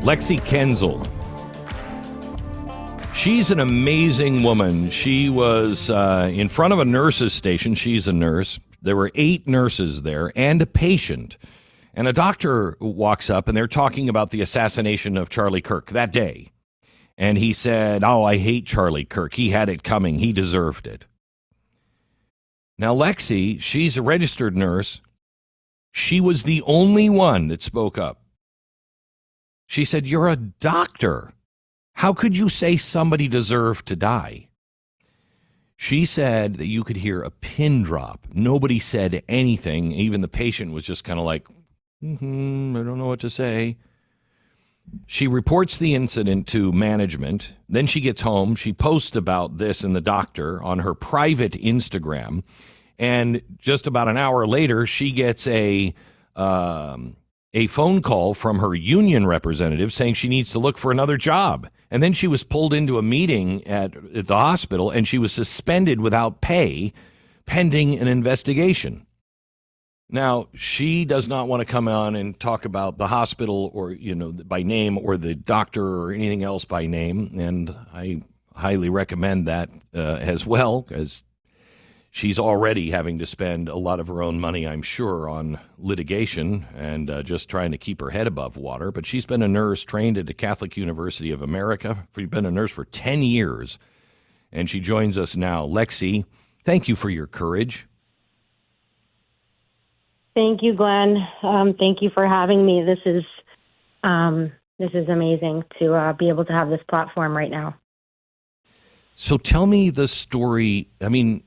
Lexi Kuenzle. She's an amazing woman. She was in front of a nurse's station. She's a nurse. There were 8 nurses there and a patient. And a doctor walks up, and they're talking about the assassination of Charlie Kirk that day. And he said, "Oh, I hate Charlie Kirk. He had it coming. He deserved it." Now, Lexi, she's a registered nurse. She was the only one that spoke up. She said, "You're a doctor. How could you say somebody deserved to die?" She said that you could hear a pin drop. Nobody said anything. Even the patient was just kind of like, I don't know what to say. She reports the incident to management. Then she gets home. She posts about this and the doctor on her private Instagram. And just about an hour later, she gets a phone call from her union representative saying she needs to look for another job. And then she was pulled into a meeting at the hospital, and she was suspended without pay pending an investigation. Now, she does not want to come on and talk about the hospital or, by name, or the doctor or anything else by name. And I highly recommend that as well, because she's already having to spend a lot of her own money, I'm sure, on litigation and just trying to keep her head above water. But she's been a nurse trained at the Catholic University of America. She's been a nurse for 10 years, and she joins us now. Lexi, thank you for your courage. Thank you, Glenn. Thank you for having me. This is amazing to be able to have this platform right now. So tell me the story. I mean,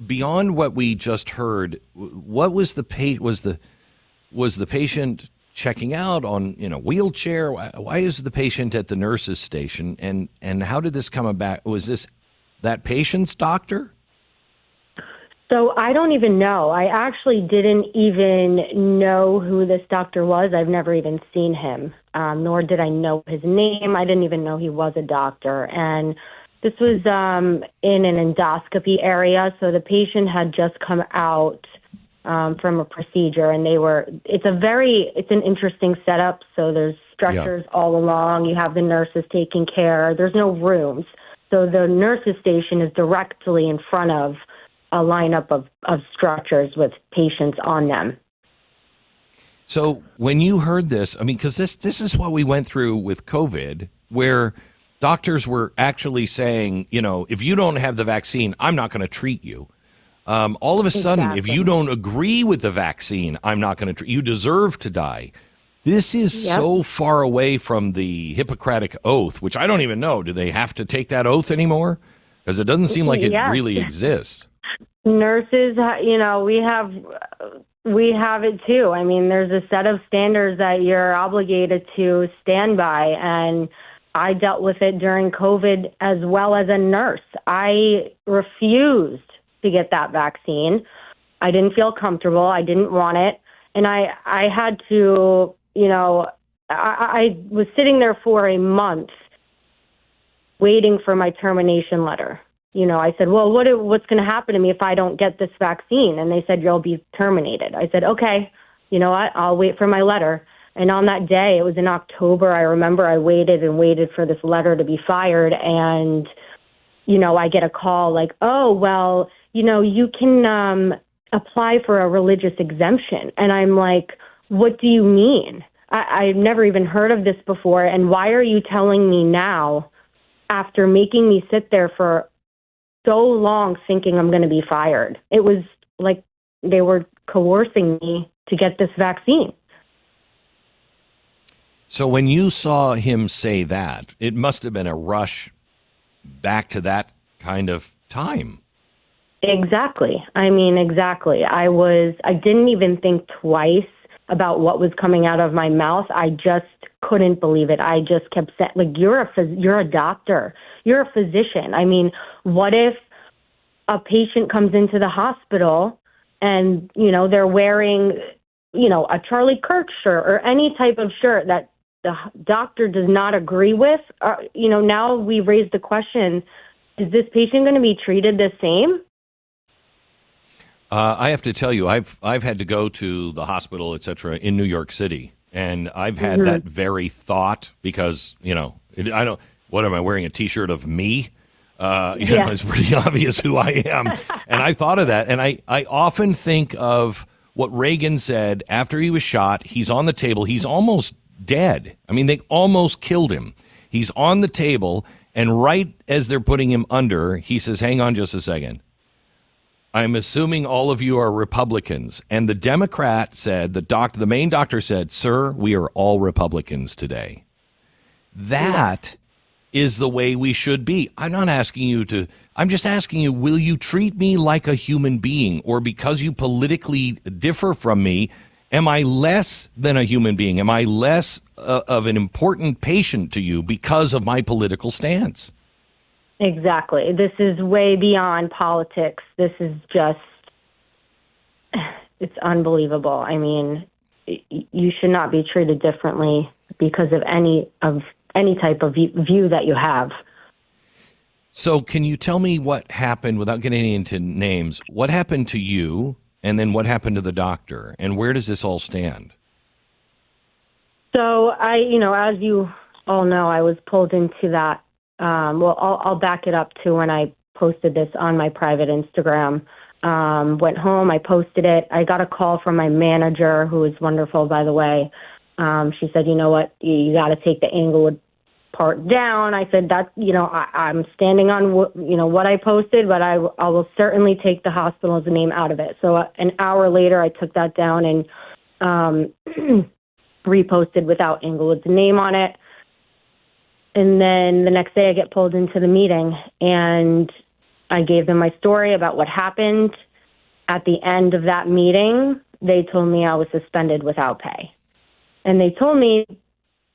beyond what we just heard, what was the patient checking out on in a wheelchair? Why is the patient at the nurse's station? And how did this come about? Was this that patient's doctor? So I don't even know. I actually didn't even know who this doctor was. I've never even seen him, nor did I know his name. I didn't even know he was a doctor. And this was in an endoscopy area. So the patient had just come out from a procedure, and it's an interesting setup. So there's stretchers all along. You have the nurses taking care. There's no rooms. So the nurse's station is directly in front of a lineup of stretchers with patients on them. So when you heard this, I mean, because this is what we went through with COVID, where doctors were actually saying, if you don't have the vaccine, I'm not going to treat you. All of a sudden, if you don't agree with the vaccine, I'm not going to treat you. You deserve to die. This is so far away from the Hippocratic Oath, which I don't even know. Do they have to take that oath anymore? Because it doesn't seem like it really exists. Nurses, we have it too. I mean, there's a set of standards that you're obligated to stand by, and I dealt with it during COVID as well as a nurse. I refused to get that vaccine. I didn't feel comfortable. I didn't want it. And I had to, I was sitting there for a month waiting for my termination letter. I said, well, what's going to happen to me if I don't get this vaccine? And they said, you'll be terminated. I said, okay, you know what? I'll wait for my letter. And on that day, it was in October, I remember I waited and waited for this letter to be fired. And, I get a call like, oh, well, you can apply for a religious exemption. And I'm like, what do you mean? I've never even heard of this before. And why are you telling me now after making me sit there for so long thinking I'm going to be fired? It was like they were coercing me to get this vaccine. So when you saw him say that, it must have been a rush back to that kind of time. Exactly. I mean, exactly. I didn't even think twice about what was coming out of my mouth. I just couldn't believe it. I just kept saying, like, you're a doctor. You're a physician. I mean, what if a patient comes into the hospital and, they're wearing, a Charlie Kirk shirt or any type of shirt that the doctor does not agree with? Now we raise the question, is this patient going to be treated the same? I have to tell you, I've had to go to the hospital, et cetera, in New York City, And I've had that very thought because, I don't, what am I wearing? A T-shirt of me? It's pretty obvious who I am. And I thought of that. And I often think of what Reagan said after he was shot. He's on the table. He's almost dead. I mean, they almost killed him. He's on the table. And right as they're putting him under, he says, hang on just a second. I'm assuming all of you are Republicans. And the Democrat said, the main doctor said, sir, we are all Republicans today. That is the way we should be. I'm not asking you to, I'm just asking you, will you treat me like a human being? Or because you politically differ from me, am I less than a human being? Am I less of an important patient to you because of my political stance? Exactly. This is way beyond politics. This is just, it's unbelievable. I mean, you should not be treated differently because of any type of view that you have. So can you tell me what happened, without getting into names, what happened to you, and then what happened to the doctor, and where does this all stand? So as you all know, I was pulled into that. I'll back it up to when I posted this on my private Instagram. Went home, I posted it. I got a call from my manager, who is wonderful, by the way. She said, you know what, you got to take the Englewood part down. I said, I'm standing on what I posted, but I will certainly take the hospital's name out of it. So an hour later, I took that down and reposted without Englewood's name on it. And then the next day I get pulled into the meeting and I gave them my story about what happened. At the end of that meeting, they told me I was suspended without pay. And they told me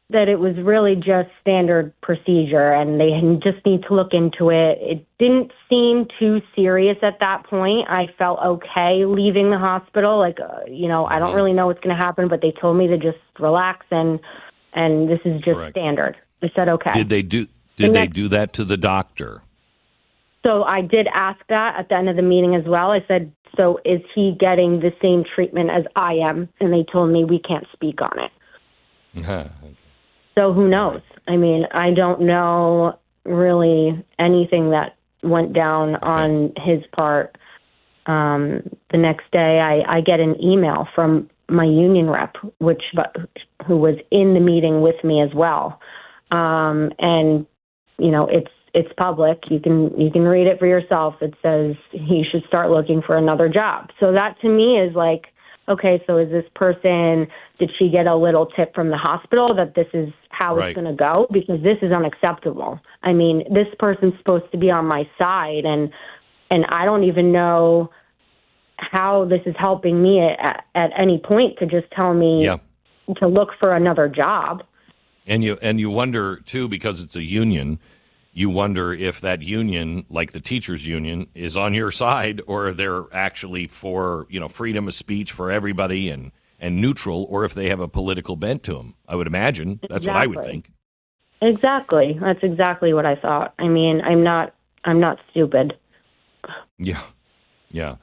that it was really just standard procedure and they just need to look into it. It didn't seem too serious at that point. I felt okay leaving the hospital. I don't really know what's going to happen, but they told me to just relax and this is just Correct. Standard. I said, okay. Did they do that to the doctor? So I did ask that at the end of the meeting as well. I said, so is he getting the same treatment as I am? And they told me we can't speak on it. Okay. So who knows? I mean, I don't know really anything that went down on his part. The next day I get an email from my union rep, who was in the meeting with me as well. And it's public. You can read it for yourself. It says he should start looking for another job. So that to me is like, okay, so is this person, did she get a little tip from the hospital that this is how it's going to go? Because this is unacceptable. I mean, this person's supposed to be on my side, and I don't even know how this is helping me at any point to just tell me to look for another job. And you wonder, too, because it's a union, you wonder if that union, like the teachers union, is on your side or they're actually for, freedom of speech for everybody and neutral, or if they have a political bent to them. I would imagine. That's what I would think. Exactly. That's exactly what I thought. I mean, I'm not stupid. Yeah. Yeah.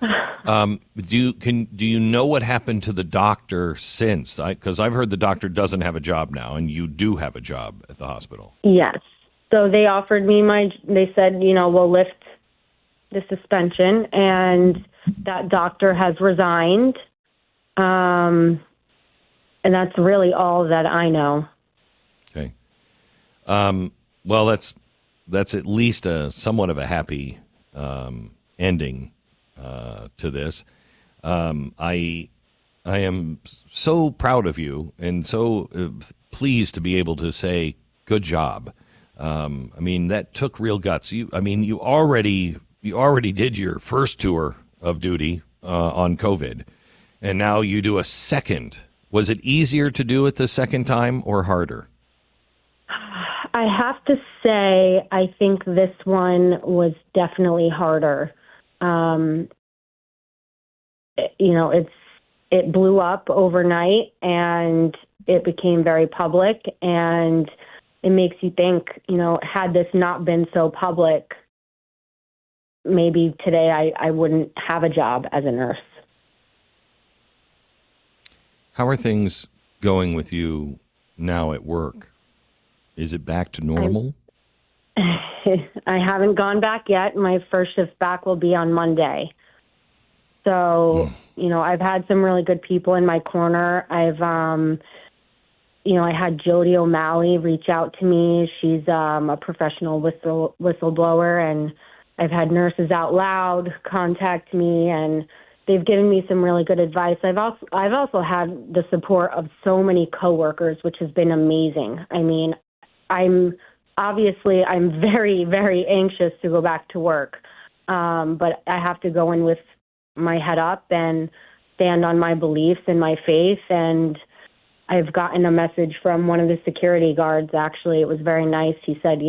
Do you know what happened to the doctor since? Because I've heard the doctor doesn't have a job now, and you do have a job at the hospital. Yes. So they offered me they said, we'll lift the suspension, and that doctor has resigned. And that's really all that I know. Okay. Well, that's at least somewhat of a happy ending to this. I am so proud of you and so pleased to be able to say good job. I mean, that took real guts. You already did your first tour of duty on COVID, and now you do a second. Was it easier to do it the second time or harder? I have to say, I think this one was definitely harder. It blew up overnight and it became very public, and it makes you think, had this not been so public, maybe today I wouldn't have a job as a nurse. How are things going with you now at work? Is it back to normal? I haven't gone back yet. My first shift back will be on Monday. So, I've had some really good people in my corner. I had Jody O'Malley reach out to me. She's a professional whistleblower, and I've had Nurses Out Loud contact me, and they've given me some really good advice. I've also had the support of so many coworkers, which has been amazing. I mean, I'm very, very anxious to go back to work, but I have to go in with my head up and stand on my beliefs and my faith. And I've gotten a message from one of the security guards. Actually, it was very nice. He said,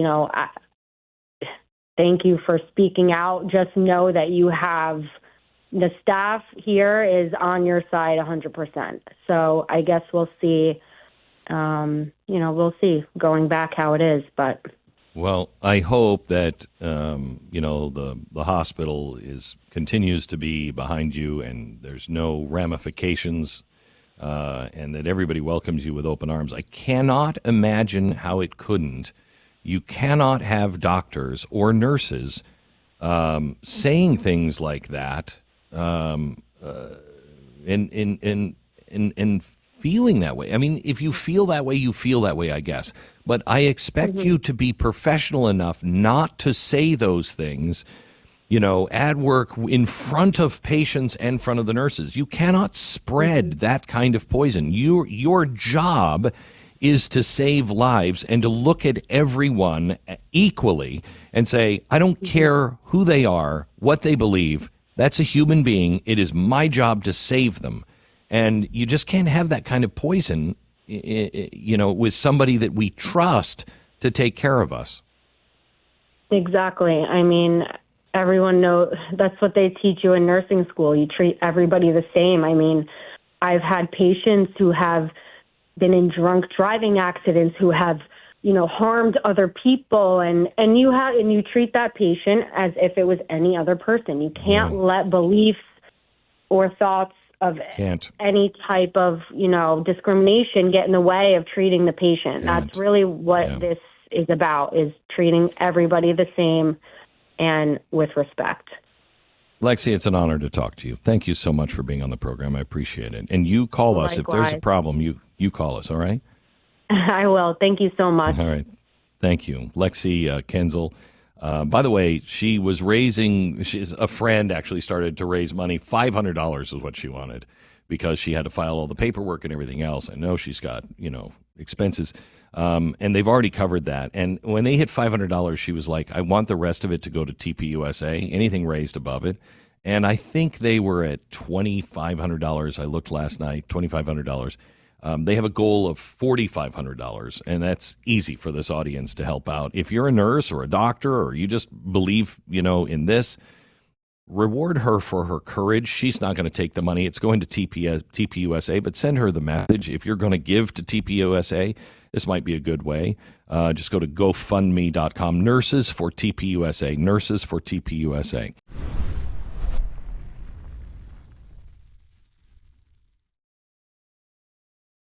thank you for speaking out. Just know that you have the staff here is on your side 100%. So I guess we'll see. We'll see going back how it is. But well, I hope that the hospital continues to be behind you, and there's no ramifications, and that everybody welcomes you with open arms. I cannot imagine how it couldn't. You cannot have doctors or nurses saying things like that, and feeling that way. I mean, if you feel that way, you feel that way, I guess. But I expect you to be professional enough not to say those things, at work in front of patients and in front of the nurses. You cannot spread that kind of poison. Your job is to save lives and to look at everyone equally and say, I don't care who they are, what they believe. That's a human being. It is my job to save them. And you just can't have that kind of poison, with somebody that we trust to take care of us. Exactly. I mean, everyone knows that's what they teach you in nursing school. You treat everybody the same. I mean, I've had patients who have been in drunk driving accidents, who have, harmed other people, and you treat that patient as if it was any other person. You can't let beliefs or thoughts of any type of, discrimination get in the way of treating the patient. That's really what this is about, is treating everybody the same and with respect. Lexi, it's an honor to talk to you. Thank you so much for being on the program. I appreciate it. And you call us. If there's a problem, you call us, all right? I will. Thank you so much. All right. Thank you. Lexi Kuenzle. By the way, she's a friend actually started to raise money. $500 is what she wanted because she had to file all the paperwork and everything else. I know she's got, expenses. And they've already covered that. And when they hit $500, she was like, I want the rest of it to go to TPUSA, anything raised above it. And I think they were at $2,500. I looked last night, $2,500. They have a goal of $4,500, and that's easy for this audience to help out. If you're a nurse or a doctor or you just believe, in this, reward her for her courage. She's not going to take the money. It's going to TPUSA, but send her the message. If you're going to give to TPUSA, this might be a good way. Just go to GoFundMe.com. Nurses for TPUSA. Nurses for TPUSA.